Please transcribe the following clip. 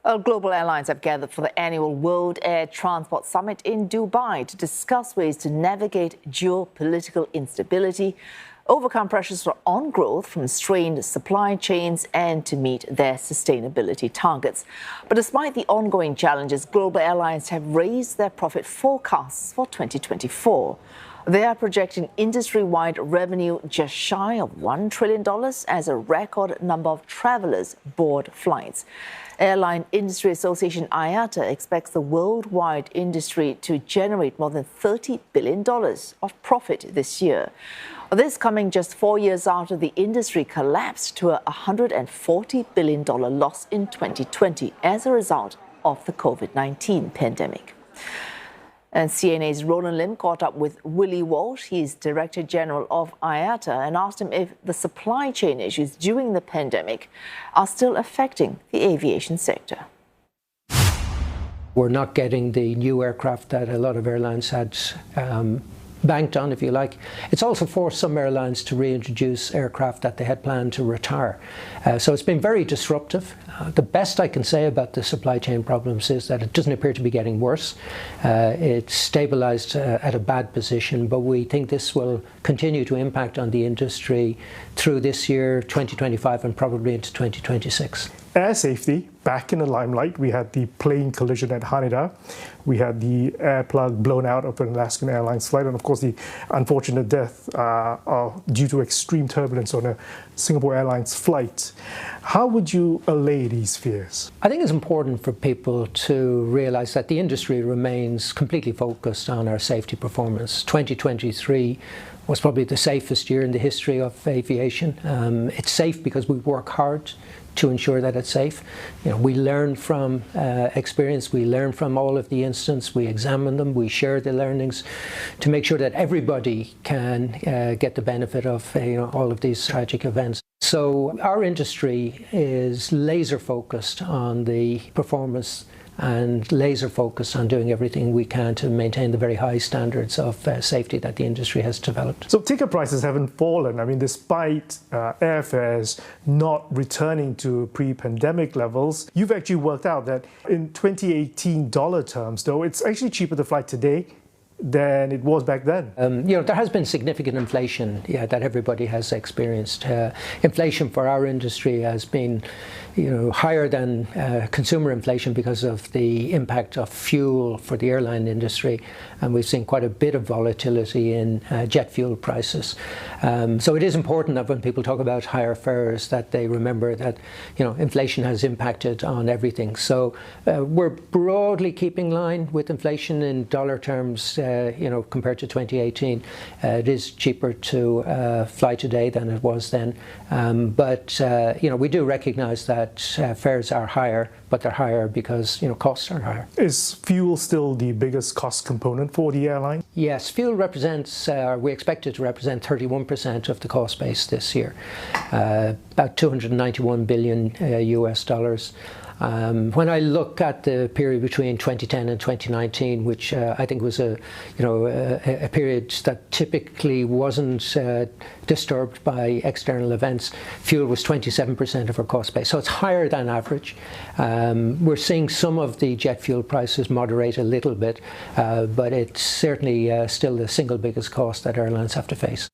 Well, global airlines have gathered for the annual World Air Transport Summit in Dubai to discuss ways to navigate geopolitical instability, overcome pressures on growth from strained supply chains, and to meet their sustainability targets. But despite the ongoing challenges, global airlines have raised their profit forecasts for 2024. They are projecting industry-wide revenue just shy of $1 trillion as a record number of travelers board flights. Airline Industry Association IATA expects the worldwide industry to generate more than $30 billion of profit this year. This coming just 4 years after the industry collapsed to a $140 billion loss in 2020 as a result of the COVID-19 pandemic. And CNA's Roland Lim caught up with Willie Walsh, he's Director General of IATA, and asked him if the supply chain issues during the pandemic are still affecting the aviation sector. We're not getting the new aircraft that a lot of airlines had banked on, if you like. It's also forced some airlines to reintroduce aircraft that they had planned to retire. So it's been very disruptive. The best I can say about the supply chain problems is that it doesn't appear to be getting worse. It's stabilized at a bad position, but we think this will continue to impact on the industry through this year, 2025, and probably into 2026. Air safety back in the limelight. We had the plane collision at Haneda. We had the air plug blown out of an Alaskan Airlines flight, and of course the unfortunate death due to extreme turbulence on a Singapore Airlines flight. How would you allay these fears? I think it's important for people to realize that the industry remains completely focused on our safety performance. 2023 was probably the safest year in the history of aviation. It's safe because we work hard to ensure that it's safe. You know, we learn from experience, we learn from all of the incidents, we examine them, we share the learnings to make sure that everybody can get the benefit of all of these tragic events. So our industry is laser focused on the performance and laser focused on doing everything we can to maintain the very high standards of safety that the industry has developed. So ticket prices haven't fallen. I mean, despite airfares not returning to pre-pandemic levels, you've actually worked out that in 2018 dollar terms, though, it's actually cheaper to fly today than it was back then. There has been significant inflation that everybody has experienced. Inflation for our industry has been higher than consumer inflation because of the impact of fuel for the airline industry, and we've seen quite a bit of volatility in jet fuel prices. So it is important that when people talk about higher fares that they remember that inflation has impacted on everything. So we're broadly keeping line with inflation in dollar terms. Compared to 2018, it is cheaper to fly today than it was then. But we do recognise that fares are higher, but they're higher because costs are higher. Is fuel still the biggest cost component for the airline? Yes, fuel represents, we expect it to represent 31% of the cost base this year, about $291 billion US dollars. When I look at the period between 2010 and 2019, which I think was a period that typically wasn't disturbed by external events, fuel was 27% of our cost base, so it's higher than average. We're seeing some of the jet fuel prices moderate a little bit, but it's certainly still the single biggest cost that airlines have to face.